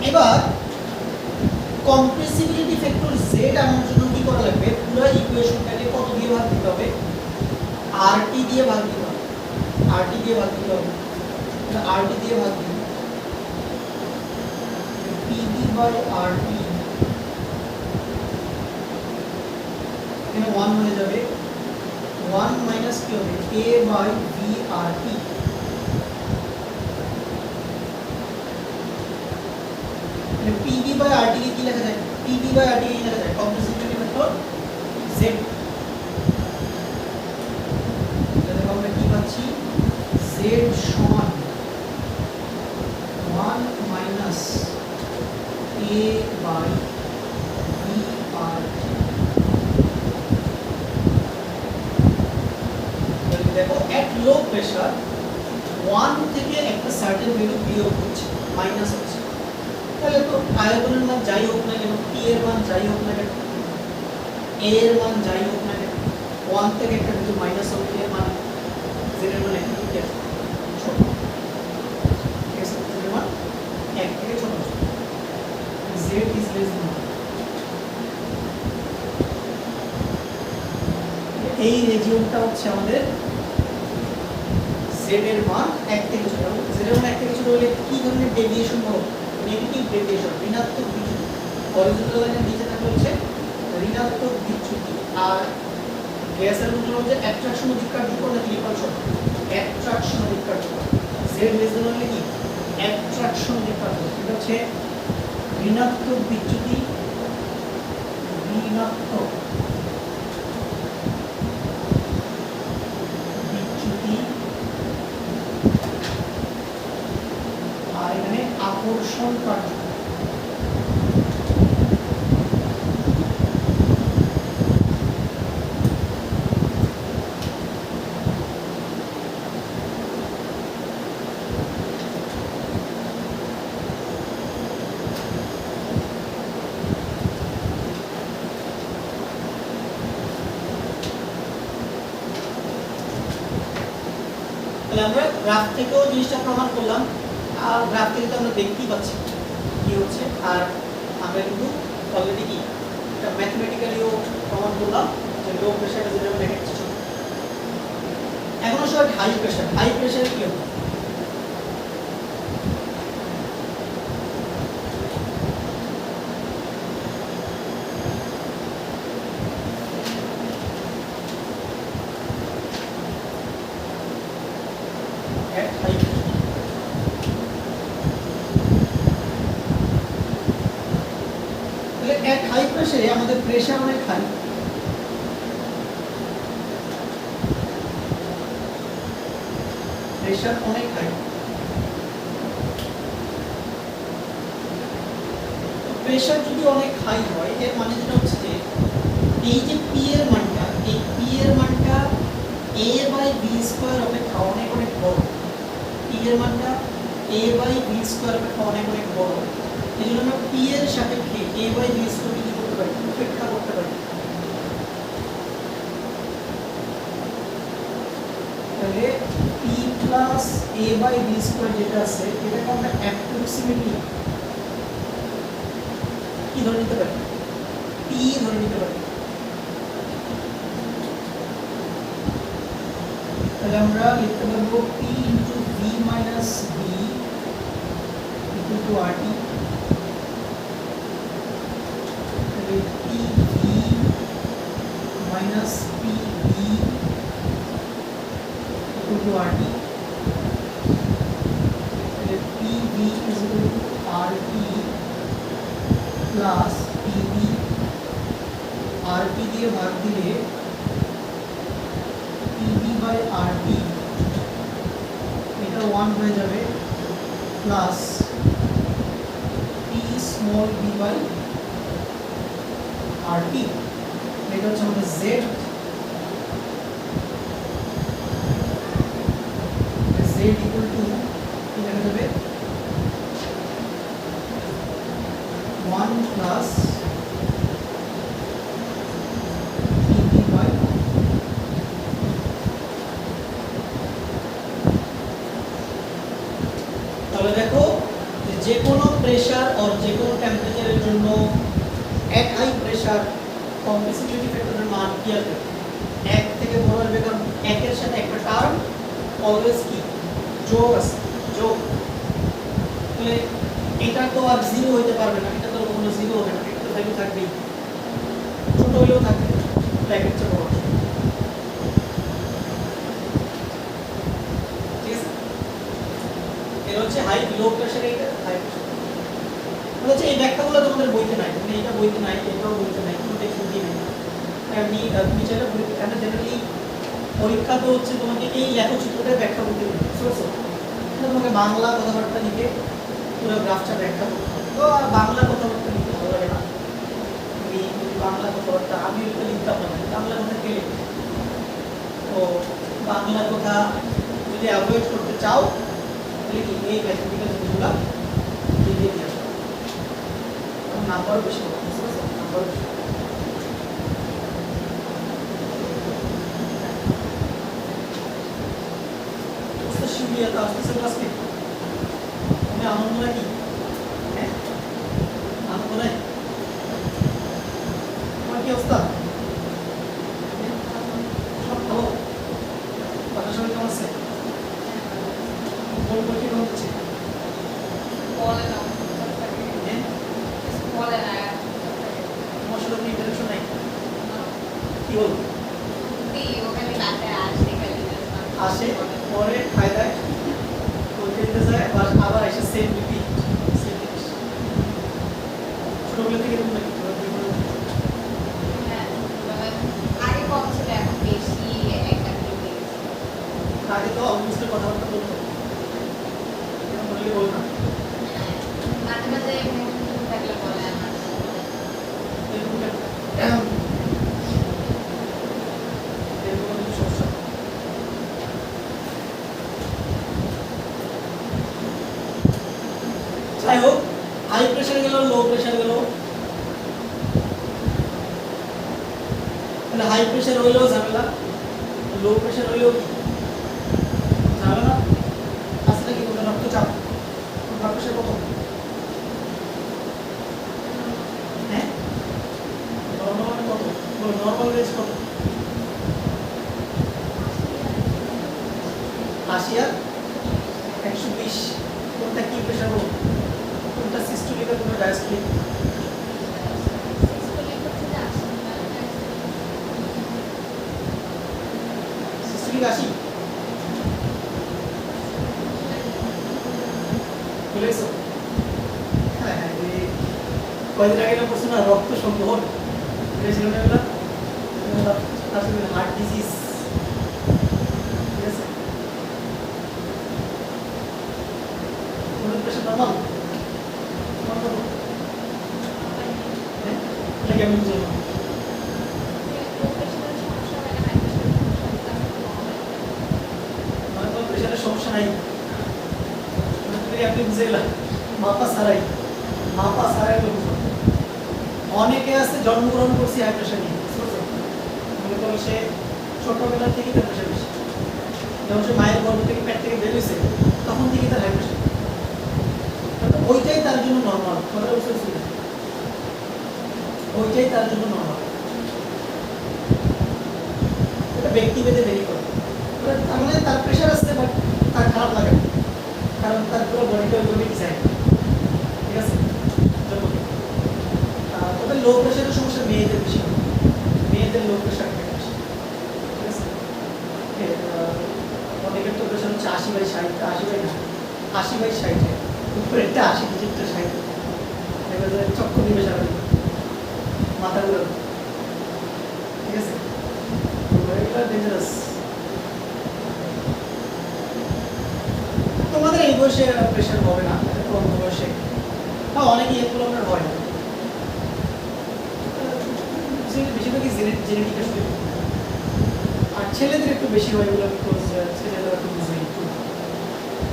এবার কম্প্রেসিবিলিটি ফ্যাক্টর z আনার জন্য কি করা লাগবে? পুরো ইকুয়েশনটাকে কত দিয়ে ভাগ দিতে হবে? RT দিয়ে ভাগ দিতে হবে, RT দিয়ে ভাগ দিতে হবে। তাহলে RT দিয়ে ভাগ দিই, PB বাই RT এখানে 1 হয়ে যাবে, 1 মাইনাস কি হবে? A by B RT। PB by RT কে কি লেখা যায়? PB বাই RT কে লেখা যায় কম্প্রেসিবিলিটি ফ্যাক্টর z। তাহলে আমরা কি পাচ্ছি? z সমান 1 minus A by B RT। তাহলে দেখো এট লো প্রেসার 1 থেকে একটা সার্টেন ভ্যালু বিয়োগ হচ্ছে, মাইনাস হচ্ছে। তাহলে তো আয়তনের মান যাই হোক না কেন, P এর মান যাই হোক না কেন, A এর মান যাই হোক না কেন, 1 থেকে একটা ভ্যালু মাইনাস হবে এর মানে এর মান 1 থেকে ছোট, ঠিক আছে, z এর মান 1 থেকে ছোট, z is less than 1। এই রিজিয়নটা হচ্ছে আমাদের z এর মান 1 থেকে ছোট। z এর মান 1 থেকে ছোট হলে কি ধরনের ডেভিয়েশন হবে? নেগেটিভ ডেভিয়েশন, ঋণাত্মক বিচ্যুতি। হরিজন্টাল লাইনের নিচে থাকলে হচ্ছে ঋণাত্মক বিচ্যুতি। আর গ্যাসের মধ্যে হচ্ছে অ্যাট্রাকশন অধিক কার্যকর নাকি রিপালশন? অ্যাট্রাকশন অধিক কার্যকর। z লেস দেন হলে কি অ্যাট্রাকশন অধিক কার্যকর। এটা হচ্ছে ঋণাত্মক বিচ্যুতি, ঋণাত্মক বিচ্যুতি। আর এখানে আকর্ষণ কার্যকর। আমরা গ্রাফ থেকেও জিনিসটা প্রমাণ করলাম, আর গ্রাফ থেকে তো আমরা দেখতেই পাচ্ছি কি হচ্ছে। আর আমরা কিন্তু অলরেডি কি এটা ম্যাথমেটিক্যালিও প্রমাণ করলাম যে লো প্রেসারে যেটা আমরা দেখাচ্ছি। এখন আসলে হাই প্রেসার, হাই প্রেসারে কি হবে? এট হাই প্রেসারে আমাদের প্রেসার অনেক হাই, প্রেসার অনেক হাই। প্রেসার যদি অনেক হাই হয় এর মানে যেটা হচ্ছে যে এই যে পি এর মানটা, এই পি এর মানটা a বাই b স্কয়ার অপেক্ষা অনেক অনেক বড়। পি এর মানটা a বাই b স্কয়ার অপেক্ষা অনেক অনেক বড়। এই জন্য আমরা পি এর সাপেক্ষে a বাই b স্কয়ার কি করতে পারি? উপেক্ষা করতে পারি। তাহলে p plus a by b square যেটা আছে এটাকে আমরা অ্যাপ্রক্সিমেটলি কি ধরে নিতে পারি? p ধরে নিতে পারি। তাহলে আমরা লিখতে পারবো p into v minus b equal to rt। তাহলে p v minus p b equal to rt। তাহলে p v is equal to rt plus p b, rt দিয়ে ভাগ দিলে pv বাই rt এটা 1 হয়ে যাবে plus p small b by rt। এটা হচ্ছে আমাদের z, z ইকুয়াল টু কি লেখা যাবে 1 প্লাস pv বাই। তাহলে দেখো যে কোনো প্রেসার আর যে কোনো টেম্পারেচারের জন্য এট হাই প্রেসার কম্প্রেসিবিলিটি ফ্যাক্টরের মান কি আসবে? 1 থেকে বড় হবে, কারণ 1 এর সাথে একটা টার্ম অলওয়েজ কি যোগ আছে, যোগ। তাহলে এটা তো আর জিরো হইতে পারবে না, এটা তো কোনো জিরো হবে না, এটা তো ভ্যালু থাকবেই, ছোট হলেও থাকবে, ব্র্যাকেট চেয়ে বড়। ঠিক আছে, এর হচ্ছে হাই লো প্রেসারে, এটা হাই প্রেসার। হচ্ছে এই ব্যাখ্যাগুলো তোমাদের বইতে নাই, মানে এটা বইতে নাই, এটাও বইতে নাই, কোনো টেক্সটবুকে নাই। এমনি তুমি চাইলে বইতে, কারণ জেনারেলি পরীক্ষা তো হচ্ছে তোমাকে এই লেখচিত্রটা ব্যাখ্যা করতে হবে, বুঝছো? এটা তোমাকে বাংলা কথাবার্তা লিখে পুরো গ্রাফটা ব্যাখ্যা করতে হবে। তো আর বাংলা কথাবার্তা লিখতে ভালো লাগে না, তুমি বাংলা কথাবার্তা আমি এটা লিখতাম না, বাংলা কথা কে লিখবে? তো বাংলা কথা যদি অ্যাভয়েড করতে চাও তাহলে কি এই ম্যাথমেটিক্যাল জিনিসগুলো লিখে দিয়ে আসো, নাম্বার বেশি হবে, নাম্বার বেশি। তুমি এত আসতেছো ক্লাসে, তুমি আনন্দ নাকি? হ্যাঁ, আনন্দ নাই? তোমার কি অবস্থা? সব ভালো? বাসার সবাই কেমন আছে? বল বল কি হচ্ছে? হ্যাঁ, তোমার সাথে কোনো ইন্টারেকশন নাই? কি বল? আসে পরে খায় দায় খেলতে যায় আবার এসে সেম রিপিট সেম জিনিস। ছোটবেলা থেকে এরকম নাকি? আগে তো অলমোস্ট কথাবার্তা বলতো, এরকম বললে বল না। এরকম এরকম কিছু সমস্যা। যাই হোক, হাই প্রেশার গেল, লো প্রেশার গেল, তাহলে হাই প্রেশার হইলেও ঝামেলা, লো প্রেশার হইলেও ঝামেলা। আসলে কি কোনো রক্তচাপ, ব্লাড প্রেশার কত? হ্যাঁ, নর্মাল কত? নর্মাল রেঞ্জ কত? 80 আর 120। কোনটা কি প্রেশার বলো? কোনটা সিস্টোলিক আর কোনটা ডায়াস্টোলিক? সিস্টোলিক 80 বলেছো? হ্যাঁ হ্যাঁ, কয়েকদিন আগে না পড়ছো না রক্ত সংবহন, ছিল না এগুলো? আসলে হার্ট ডিজিজ, ঠিক আছে? ব্লাড প্রেশার নরমাল তোমার কত? হ্যাঁ, এটা কেমন বুঝলাম না। মানে তোমার প্রেশারের সমস্যা নাই, তুমি আপনি বুঝে গেলাম মাপা ছাড়াই, মাপা ছাড়াই লোক। অনেকে আছে জন্মগ্রহণ করছে হাই প্রেশার নিয়ে, মনে করো সে ছোটবেলা থেকে তার প্রেশার বেশি, যখন সে মায়ের গর্ভ থেকে পেট থেকে বের হয়েছে তখন থেকে তার হাই প্রেশার, ওইটাই তার জন্য নর্মাল। কথা বুঝতে পারছি? ওইটাই তার জন্য নর্মাল। এটা ব্যক্তিভেদে ভেরি করে। তার মানে তার প্রেশার আসছে বাট তার খারাপ লাগে না, কারণ তার পুরো বডিটা ওইভাবে ডিজাইন, ঠিক আছে? তবে লো প্রেশারের সমস্যা মেয়েদের বেশি হয়, মেয়েদের লো প্রেশার বেশি, ঠিক আছে? অনেকের তো প্রেশার হচ্ছে 80/60, 80 না 80/60, উপরেরটা 80, নিচেরটা 60, এবারে চক্কর দিবে সারা মাথা ঘুরে, ঠিক আছে? এগুলো ডেঞ্জারাস। তোমাদের এই বয়সে প্রেশার হবে না, কম বয়সে বা অনেকেই এগুলো আপনার হয় না, বেশিরভাগই জেনেটিক আসলে। আর ছেলেদের একটু বেশি হয় এগুলো, বিকজ ছেলেরা একটু বুঝে একটু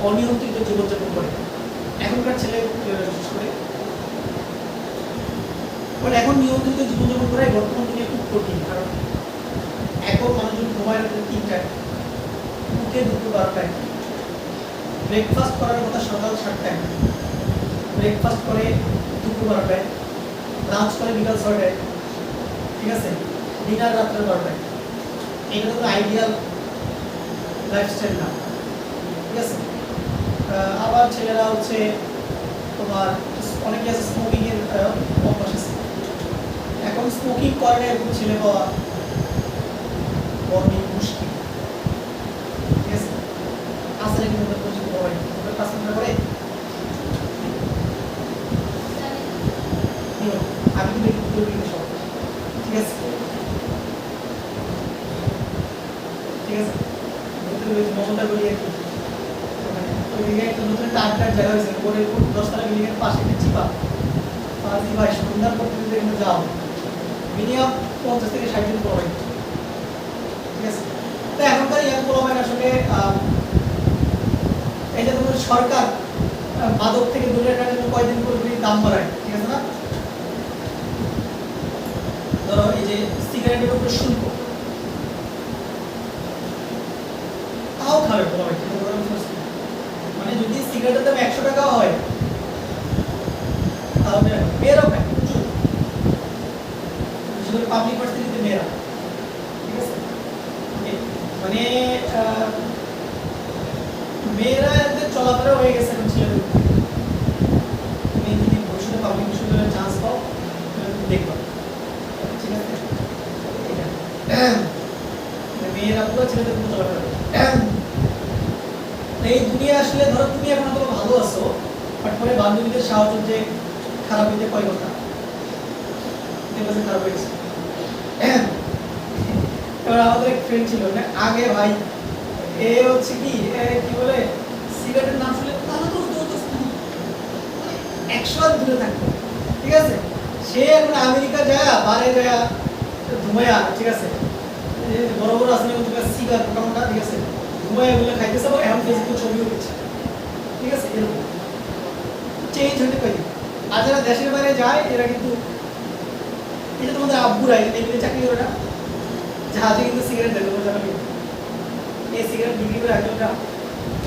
অনিয়ন্ত্রিত জীবনযাপন করে এখনকার ছেলে বিশেষ করে। বাট এখন নিয়ন্ত্রিত জীবনযাপন করাই বর্তমান দুনিয়া খুব কঠিন, কারণ এখন মানুষজন ঘুমায় রাত্রে 3টায়, উঠে দুপুর 12টায়, ব্রেকফাস্ট করার কথা সকাল 7টায়, ব্রেকফাস্ট করে দুপুর 12টায়, লাঞ্চ করে বিকাল 6টায়, ঠিক আছে? ডিনার রাত্রে 12টায়। এটা তো আইডিয়াল লাইফস্টাইল না, ঠিক আছে? আবার ছেলেরা হচ্ছে তোমার অনেকে আছে স্মোকিং এর অভ্যাস আছে, এখন স্মোকিং করে না এরকম ছেলে পাওয়া বড় মুশকিল, ঠিক আছে? আসলে কিন্তু পরিচিত হয় কাজ করে। আমি কিন্তু একটু সব, ঠিক আছে? ঠিক আছে, মমতা বলি আর কি, ওইদিকে একটা নতুন একটা আড্ডার জায়গা হয়েছে, পরে 10তলা বিল্ডিং এর পাশে একটা চিপা পাঁচি ভাই সন্ধ্যার পর তুমি যেখানে যাও মিনিমাম 50 থেকে 60 জন পড়াই, ঠিক আছে? তো এখনকার ইয়াং পোলাপাইন আসলে এই যে তোমার সরকার মাদক থেকে দূরে রাখার জন্য কয়দিন করে দাম বাড়ায়, ঠিক আছে না? ধরো এই যে সিগারেটের উপরে শুল্ক, তাও খাবে পোলাপাইন, সিগারেটের দাম 100 টাকাও হয়, তাও মেয়েরাও খায় প্রচুর, বিশেষ করে পাবলিক ভার্সিটিতে মেয়েরা, ঠিক আছে। মানে মেয়েরা এদের চলাফেরা হয়ে গেছে এখন ছেলেদের, তুমি যদি ভবিষ্যতে পাবলিক বিশ্ববিদ্যালয়ে চান্স পাও দেখবা, ঠিক আছে। মেয়েরা পুরো ছেলেদের মতো চলাফেরা করে। এই দুনিয়া আসলে ধরো তুমি এখন তো ভালো আছো, বাট পরে বান্ধবীদের সাহায্য যে খারাপ হইতে কয় কথা দেখবে খারাপ হয়েছে। এবার আমাদের এক ফ্রেন্ড ছিল না আগে, ভাই এ হচ্ছে কি কি বলে সিগারেটের নাম শুনলে তাহলে তো 100 হাত দূরে থাকতো, ঠিক আছে। সে এখন আমেরিকা যায়, বারে যায় ধুমায়া, ঠিক আছে, বড় বড় আসলে সিগারেট মোটামোটা, ঠিক আছে, ধুমায়া এগুলো খাইতেছে, আবার এখন ফেসবুকে ছবিও দিচ্ছে, ঠিক আছে। এরকম চেঞ্জ হতে পারি। আর যারা দেশের বাইরে যায় এরা কিন্তু, এটা তোমাদের আব্বুরা এগুলো চাকরি করে না, জাহাজে কিন্তু সিগারেট দেয়, তোমরা জানো, এই সিগারেট বিক্রি করে আঙ্কেলটা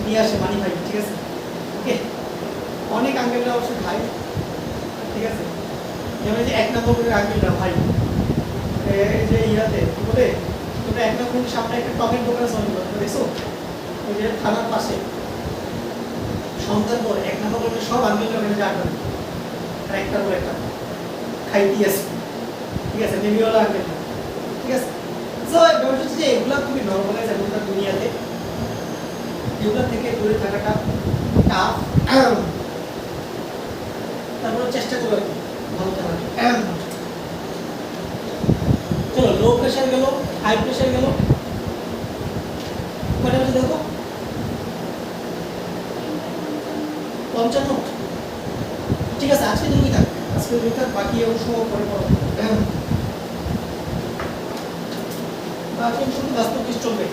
নিয়ে আসে মানি ভাই, ঠিক আছে। ওকে, অনেক আঙ্কেলরা অবশ্যই খায়, ঠিক আছে। যেমন যে 1 নম্বর করে আঙ্কেলরা ভাই, এই যে ইয়াতে কি বলে, তোমরা 1 নম্বরের সামনে একটা টকের দোকান আছে, দেখছো ওই যে থানার পাশে, সন্ধ্যার পর 1 নম্বর করে সব আঙ্কেলরা ওখানে যায়, আর একটার পর একটা খাইতে আসে, ঠিক আছে, নেভিওয়ালা আঙ্কেলরা, ঠিক আছে। সো ব্যাপারটা হচ্ছে যে এগুলো খুবই নরমালাইজ এখনকার দুনিয়াতে, এগুলো থেকে দূরে থাকাটা টাফ। তারপরে চেষ্টা করো আর কি ভালো থাকার। চলো, লো প্রেশার গেল, হাই প্রেশার গেল, কয়টা বাজে দেখো? 55। ঠিক আছে, আজকে তুমি থাক, আজকে তুমি থাক, বাকি অংশ পরে পড়ো। বাকি অংশ বাস্তব চলবে।